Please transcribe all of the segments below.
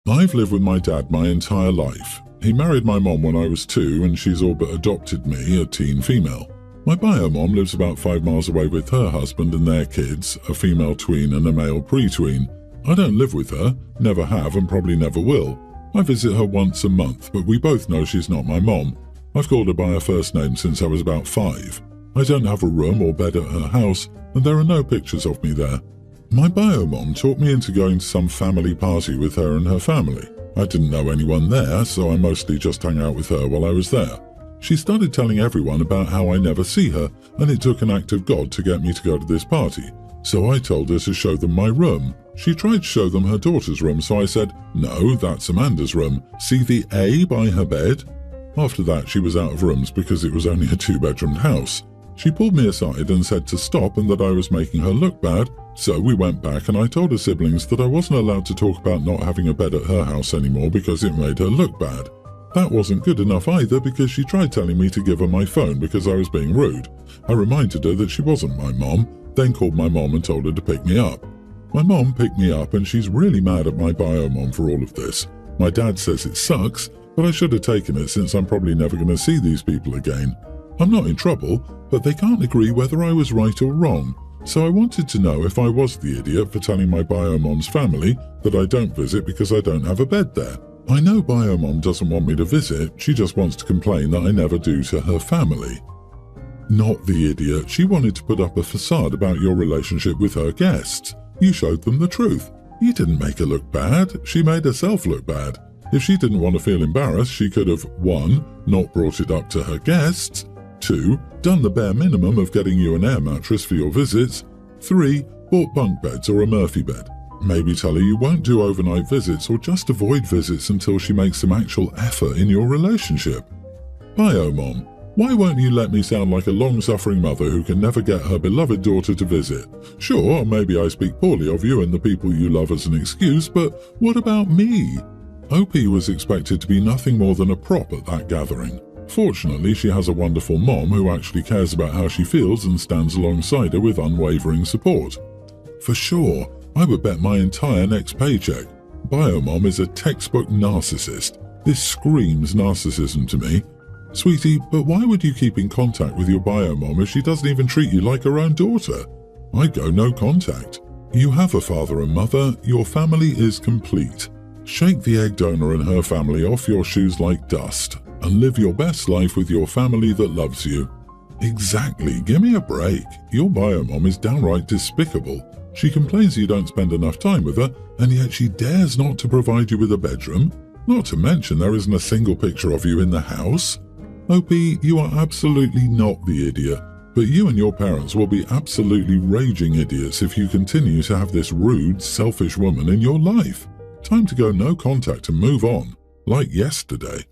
I've lived with my dad my entire life. He married my mom when I was 2 and she's all but adopted me, a teen female. My bio mom lives about 5 miles away with her husband and their kids, a female tween and a male pre-tween. I don't live with her, never have and probably never will. I visit her once a month, but we both know she's not my mom. I've called her by her first name since I was about 5. I don't have a room or bed at her house, and there are no pictures of me there. My bio mom talked me into going to some family party with her and her family. I didn't know anyone there, so I mostly just hung out with her while I was there. She started telling everyone about how I never see her, and it took an act of God to get me to go to this party. So I told her to show them my room. She tried to show them her daughter's room, so I said, "No, that's Amanda's room. See the A by her bed?" After that, she was out of rooms because it was only a 2-bedroomed house. She pulled me aside and said to stop and that I was making her look bad, so we went back and I told her siblings that I wasn't allowed to talk about not having a bed at her house anymore because it made her look bad. That wasn't good enough either because she tried telling me to give her my phone because I was being rude. I reminded her that she wasn't my mom, then called my mom and told her to pick me up. My mom picked me up and she's really mad at my bio mom for all of this. My dad says it sucks, but I should have taken it since I'm probably never going to see these people again. I'm not in trouble, but they can't agree whether I was right or wrong. So I wanted to know if I was the idiot for telling my bio mom's family that I don't visit because I don't have a bed there. I know bio mom doesn't want me to visit, she just wants to complain that I never do to her family. Not the idiot, she wanted to put up a facade about your relationship with her guests. You showed them the truth. You didn't make her look bad, she made herself look bad. If she didn't want to feel embarrassed, she could have 1. Not brought it up to her guests, 2. Done the bare minimum of getting you an air mattress for your visits, 3. Bought bunk beds or a Murphy bed. Maybe tell her you won't do overnight visits or just avoid visits until she makes some actual effort in your relationship. Bio mom, why won't you let me sound like a long-suffering mother who can never get her beloved daughter to visit? Sure, maybe I speak poorly of you and the people you love as an excuse, but what about me? OP was expected to be nothing more than a prop at that gathering. Fortunately, she has a wonderful mom who actually cares about how she feels and stands alongside her with unwavering support. For sure, I would bet my entire next paycheck. Biomom is a textbook narcissist. This screams narcissism to me. Sweetie, but why would you keep in contact with your biomom if she doesn't even treat you like her own daughter? I'd go no contact. You have a father and mother, your family is complete. Shake the egg donor and her family off your shoes like dust and live your best life with your family that loves you. Exactly, give me a break. Your biomom is downright despicable. She complains you don't spend enough time with her, and yet she dares not to provide you with a bedroom. Not to mention there isn't a single picture of you in the house. OP, you are absolutely not the idiot, but you and your parents will be absolutely raging idiots if you continue to have this rude, selfish woman in your life. Time to go no contact and move on, like yesterday.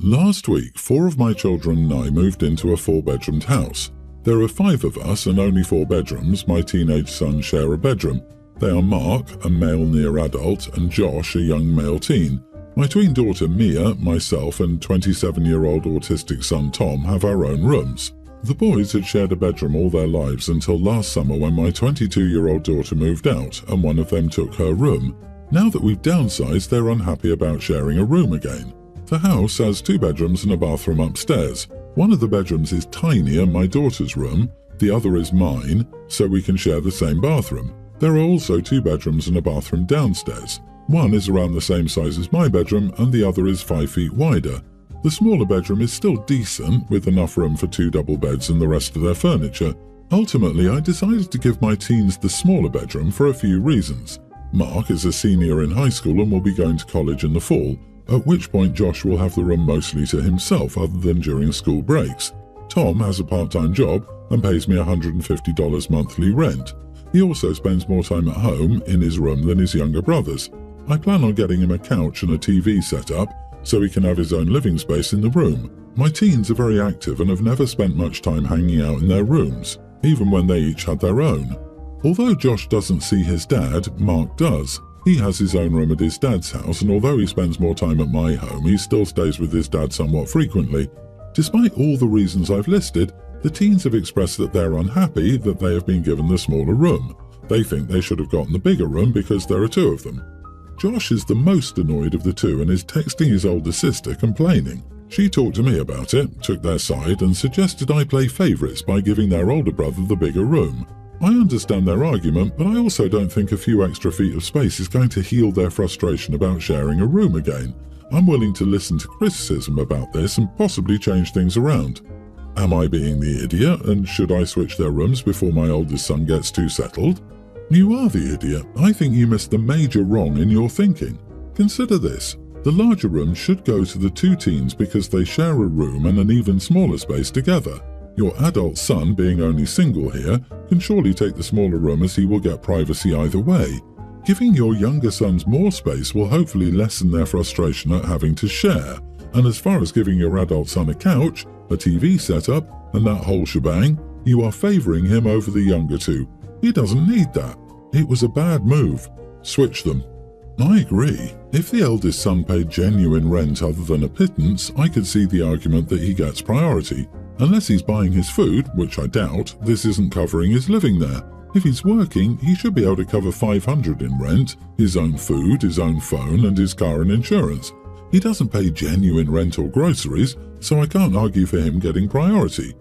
Last week, 4 of my children and I moved into a 4-bedroomed house. There are 5 of us and only 4 bedrooms. My teenage sons share a bedroom. They are Mark, a male near adult, and Josh, a young male teen. My tween daughter Mia, myself, and 27-year-old autistic son Tom have our own rooms. The boys had shared a bedroom all their lives until last summer when my 22-year-old daughter moved out and one of them took her room. Now that we've downsized, they're unhappy about sharing a room again. The house has 2 bedrooms and a bathroom upstairs. One of the bedrooms is tiny and my daughter's room, the other is mine, so we can share the same bathroom. There are also 2 bedrooms and a bathroom downstairs. One is around the same size as my bedroom and the other is 5 feet wider. The smaller bedroom is still decent, with enough room for 2 double beds and the rest of their furniture. Ultimately, I decided to give my teens the smaller bedroom for a few reasons. Mark is a senior in high school and will be going to college in the fall, at which point Josh will have the room mostly to himself other than during school breaks. Tom has a part-time job and pays me $150 monthly rent. He also spends more time at home in his room than his younger brothers. I plan on getting him a couch and a TV set up so he can have his own living space in the room. My teens are very active and have never spent much time hanging out in their rooms, even when they each had their own. Although Josh doesn't see his dad, Mark does. He has his own room at his dad's house, and although he spends more time at my home, he still stays with his dad somewhat frequently. Despite all the reasons I've listed, the teens have expressed that they're unhappy that they have been given the smaller room. They think they should have gotten the bigger room because there are 2 of them. Josh is the most annoyed of the two and is texting his older sister complaining. She talked to me about it, took their side and suggested I play favourites by giving their older brother the bigger room. I understand their argument, but I also don't think a few extra feet of space is going to heal their frustration about sharing a room again. I'm willing to listen to criticism about this and possibly change things around. Am I being the idiot, and should I switch their rooms before my oldest son gets too settled? You are the idiot. I think you missed the major wrong in your thinking. Consider this. The larger room should go to the two teens because they share a room and an even smaller space together. Your adult son, being only single here, can surely take the smaller room as he will get privacy either way. Giving your younger sons more space will hopefully lessen their frustration at having to share. And as far as giving your adult son a couch, a TV setup, and that whole shebang, you are favouring him over the younger two. He doesn't need that. It was a bad move. Switch them. I agree. If the eldest son paid genuine rent other than a pittance, I could see the argument that he gets priority. Unless he's buying his food, which I doubt, this isn't covering his living there. If he's working, he should be able to cover $500 in rent, his own food, his own phone, and his car and insurance. He doesn't pay genuine rent or groceries, so I can't argue for him getting priority.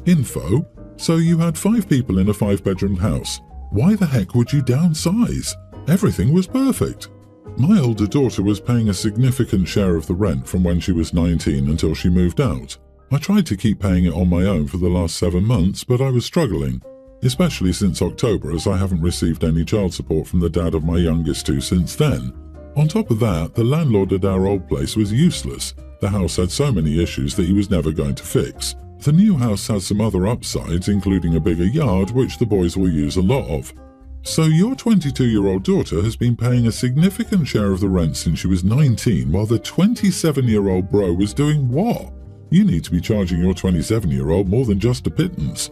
Info. So you had 5 people in a 5-bedroom house. Why the heck would you downsize? Everything was perfect. My older daughter was paying a significant share of the rent from when she was 19 until she moved out. I tried to keep paying it on my own for the last 7 months, but I was struggling, especially since October, as I haven't received any child support from the dad of my youngest two since then. On top of that, the landlord at our old place was useless. The house had so many issues that he was never going to fix. The new house has some other upsides, including a bigger yard, which the boys will use a lot of. So your 22-year-old daughter has been paying a significant share of the rent since she was 19, while the 27-year-old bro was doing what? You need to be charging your 27-year-old more than just a pittance.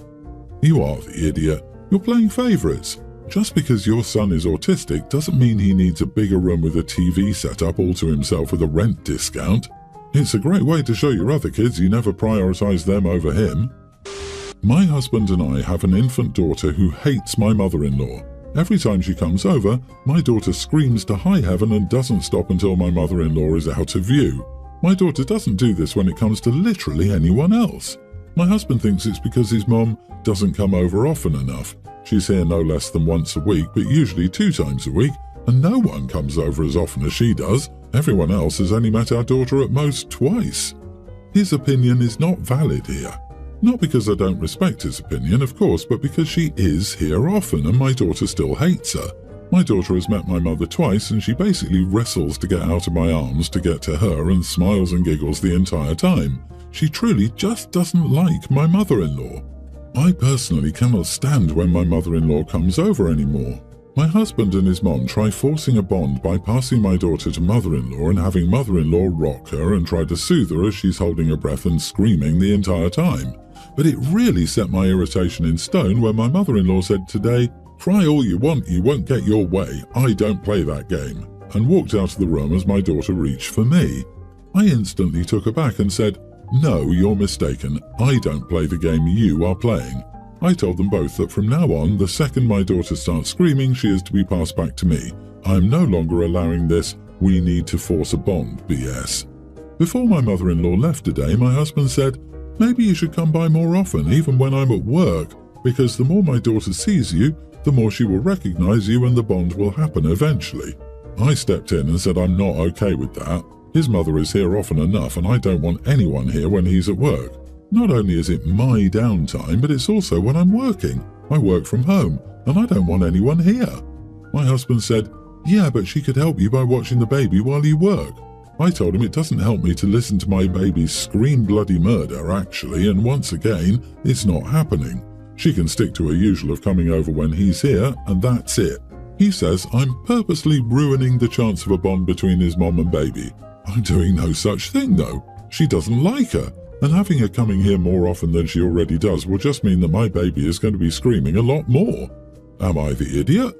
You are the idiot. You're playing favourites. Just because your son is autistic doesn't mean he needs a bigger room with a TV setup all to himself with a rent discount. It's a great way to show your other kids you never prioritise them over him. My husband and I have an infant daughter who hates my mother-in-law. Every time she comes over, my daughter screams to high heaven and doesn't stop until my mother-in-law is out of view. My daughter doesn't do this when it comes to literally anyone else. My husband thinks it's because his mom doesn't come over often enough. She's here no less than once a week, but usually 2 times a week, and no one comes over as often as she does. Everyone else has only met our daughter at most twice. His opinion is not valid here. Not because I don't respect his opinion, of course, but because she is here often and my daughter still hates her. My daughter has met my mother twice and she basically wrestles to get out of my arms to get to her and smiles and giggles the entire time. She truly just doesn't like my mother-in-law. I personally cannot stand when my mother-in-law comes over anymore. My husband and his mom try forcing a bond by passing my daughter to mother-in-law and having mother-in-law rock her and try to soothe her as she's holding her breath and screaming the entire time. But it really set my irritation in stone when my mother-in-law said today, "Cry all you want, you won't get your way. I don't play that game," and walked out of the room as my daughter reached for me. I instantly took her back and said, "No, you're mistaken. I don't play the game you are playing." I told them both that from now on, the second my daughter starts screaming, she is to be passed back to me. I am no longer allowing this "we need to force a bond" BS. Before my mother-in-law left today, my husband said, "Maybe you should come by more often, even when I'm at work, because the more my daughter sees you, the more she will recognize you and the bond will happen eventually." I stepped in and said I'm not okay with that. His mother is here often enough and I don't want anyone here when he's at work. Not only is it my downtime, but it's also when I'm working. I work from home and I don't want anyone here. My husband said, "Yeah, but she could help you by watching the baby while you work." I told him it doesn't help me to listen to my baby scream bloody murder, actually, and once again, it's not happening. She can stick to her usual of coming over when he's here, and that's it. He says I'm purposely ruining the chance of a bond between his mom and baby. I'm doing no such thing, though. She doesn't like her, and having her coming here more often than she already does will just mean that my baby is going to be screaming a lot more. Am I the idiot?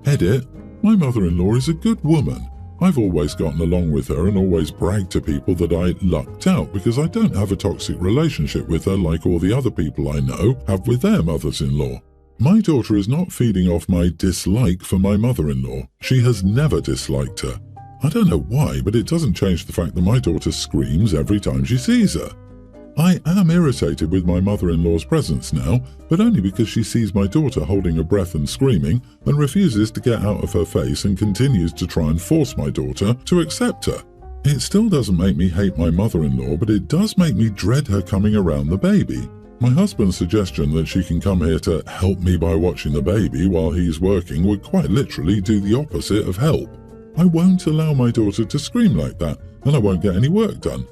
Edit. My mother-in-law is a good woman. I've always gotten along with her and always bragged to people that I lucked out because I don't have a toxic relationship with her like all the other people I know have with their mothers-in-law. My daughter is not feeding off my dislike for my mother-in-law. She has never disliked her. I don't know why, but it doesn't change the fact that my daughter screams every time she sees her. I am irritated with my mother-in-law's presence now, but only because she sees my daughter holding her breath and screaming and refuses to get out of her face and continues to try and force my daughter to accept her. It still doesn't make me hate my mother-in-law, but it does make me dread her coming around the baby. My husband's suggestion that she can come here to help me by watching the baby while he's working would quite literally do the opposite of help. I won't allow my daughter to scream like that, and I won't get any work done.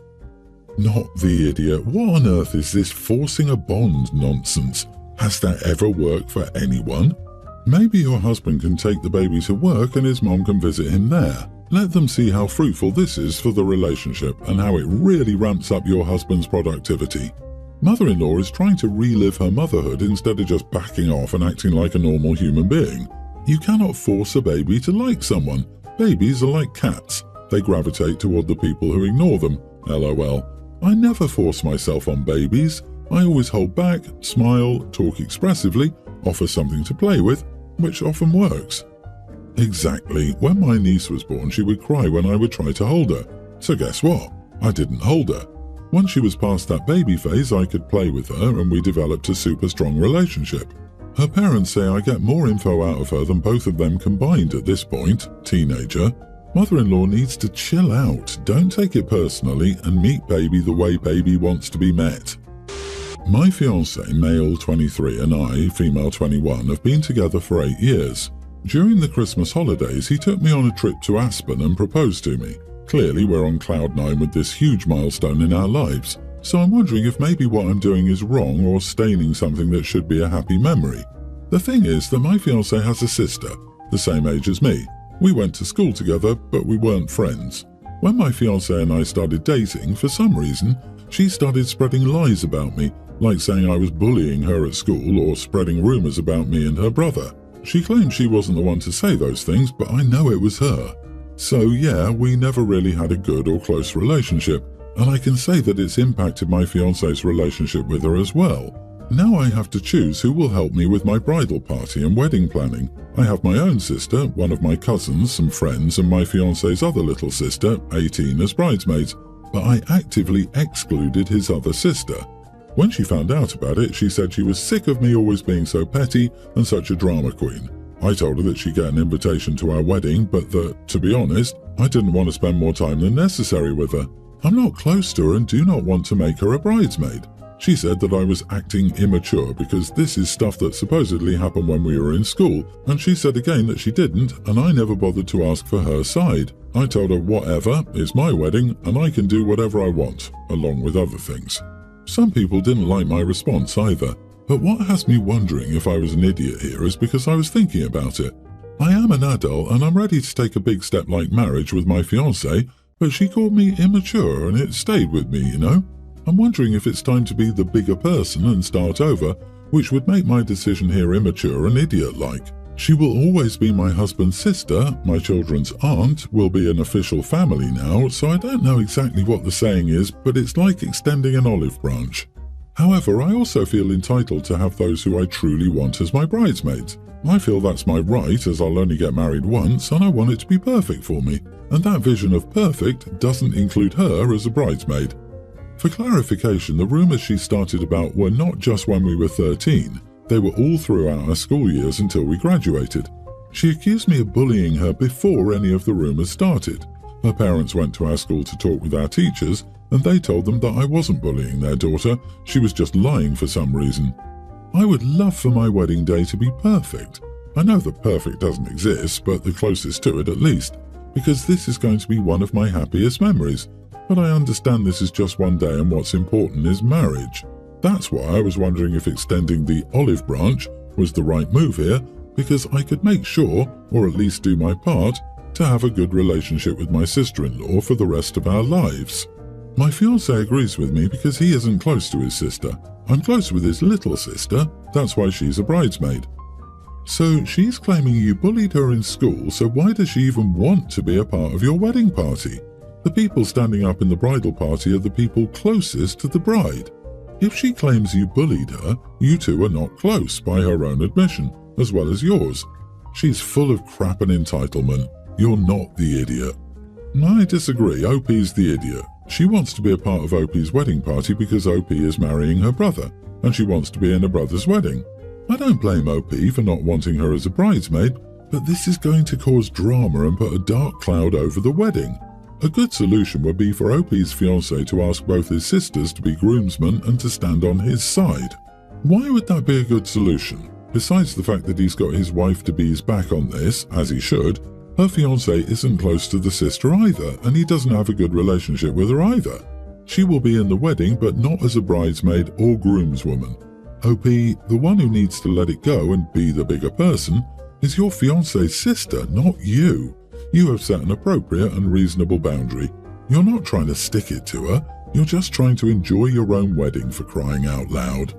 Not the idiot. What on earth is this forcing a bond nonsense? Has that ever worked for anyone? Maybe your husband can take the baby to work and his mom can visit him there. Let them see how fruitful this is for the relationship and how it really ramps up your husband's productivity. Mother-in-law is trying to relive her motherhood instead of just backing off and acting like a normal human being. You cannot force a baby to like someone. Babies are like cats. They gravitate toward the people who ignore them. LOL. I never force myself on babies. I always hold back, smile, talk expressively, offer something to play with, which often works. Exactly. When my niece was born, she would cry when I would try to hold her. So guess what? I didn't hold her. Once she was past that baby phase, I could play with her and we developed a super strong relationship. Her parents say I get more info out of her than both of them combined at this point, teenager. Mother-in-law needs to chill out, don't take it personally, and meet baby the way baby wants to be met. My fiancé, male 23, and I, female 21, have been together for 8 years. During the Christmas holidays, he took me on a trip to Aspen and proposed to me. Clearly, we're on cloud 9 with this huge milestone in our lives, so I'm wondering if maybe what I'm doing is wrong or staining something that should be a happy memory. The thing is that my fiancé has a sister, the same age as me. We went to school together, but we weren't friends. When my fiancé and I started dating, for some reason, she started spreading lies about me, like saying I was bullying her at school or spreading rumors about me and her brother. She claimed she wasn't the one to say those things, but I know it was her. So yeah, we never really had a good or close relationship, and I can say that it's impacted my fiancé's relationship with her as well. Now I have to choose who will help me with my bridal party and wedding planning. I have my own sister, one of my cousins, some friends, and my fiancé's other little sister, 18, as bridesmaids, but I actively excluded his other sister. When she found out about it, she said she was sick of me always being so petty and such a drama queen. I told her that she'd get an invitation to our wedding, but that, to be honest, I didn't want to spend more time than necessary with her. I'm not close to her and do not want to make her a bridesmaid. She said that I was acting immature because this is stuff that supposedly happened when we were in school, and she said again that she didn't, and I never bothered to ask for her side. I told her whatever, it's my wedding, and I can do whatever I want, along with other things. Some people didn't like my response either. But what has me wondering if I was an idiot here is because I was thinking about it. I am an adult and I'm ready to take a big step like marriage with my fiancé, but she called me immature and it stayed with me, you know? I'm wondering if it's time to be the bigger person and start over, which would make my decision here immature and idiot-like. She will always be my husband's sister, my children's aunt, will be an official family now, so I don't know exactly what the saying is, but it's like extending an olive branch. However, I also feel entitled to have those who I truly want as my bridesmaids. I feel that's my right as I'll only get married once and I want it to be perfect for me, and that vision of perfect doesn't include her as a bridesmaid. For clarification, the rumours she started about were not just when we were 13, they were all throughout our school years until we graduated. She accused me of bullying her before any of the rumours started. Her parents went to our school to talk with our teachers, and they told them that I wasn't bullying their daughter, she was just lying for some reason. I would love for my wedding day to be perfect. I know that perfect doesn't exist, but the closest to it at least, because this is going to be one of my happiest memories. But I understand this is just one day and what's important is marriage. That's why I was wondering if extending the olive branch was the right move here, because I could make sure, or at least do my part, to have a good relationship with my sister-in-law for the rest of our lives. My fiancé agrees with me because he isn't close to his sister. I'm close with his little sister, that's why she's a bridesmaid. So she's claiming you bullied her in school, so why does she even want to be a part of your wedding party? The people standing up in the bridal party are the people closest to the bride. If she claims you bullied her, you two are not close by her own admission, as well as yours. She's full of crap and entitlement. You're not the idiot. I disagree. OP's the idiot. She wants to be a part of OP's wedding party because OP is marrying her brother, and she wants to be in her brother's wedding. I don't blame OP for not wanting her as a bridesmaid, but this is going to cause drama and put a dark cloud over the wedding. A good solution would be for OP's fiancé to ask both his sisters to be groomsmen and to stand on his side. Why would that be a good solution? Besides the fact that he's got his wife-to-be's back on this, as he should, her fiancé isn't close to the sister either, and he doesn't have a good relationship with her either. She will be in the wedding, but not as a bridesmaid or groomswoman. OP, the one who needs to let it go and be the bigger person, is your fiancé's sister, not you. You have set an appropriate and reasonable boundary. You're not trying to stick it to her, you're just trying to enjoy your own wedding, for crying out loud.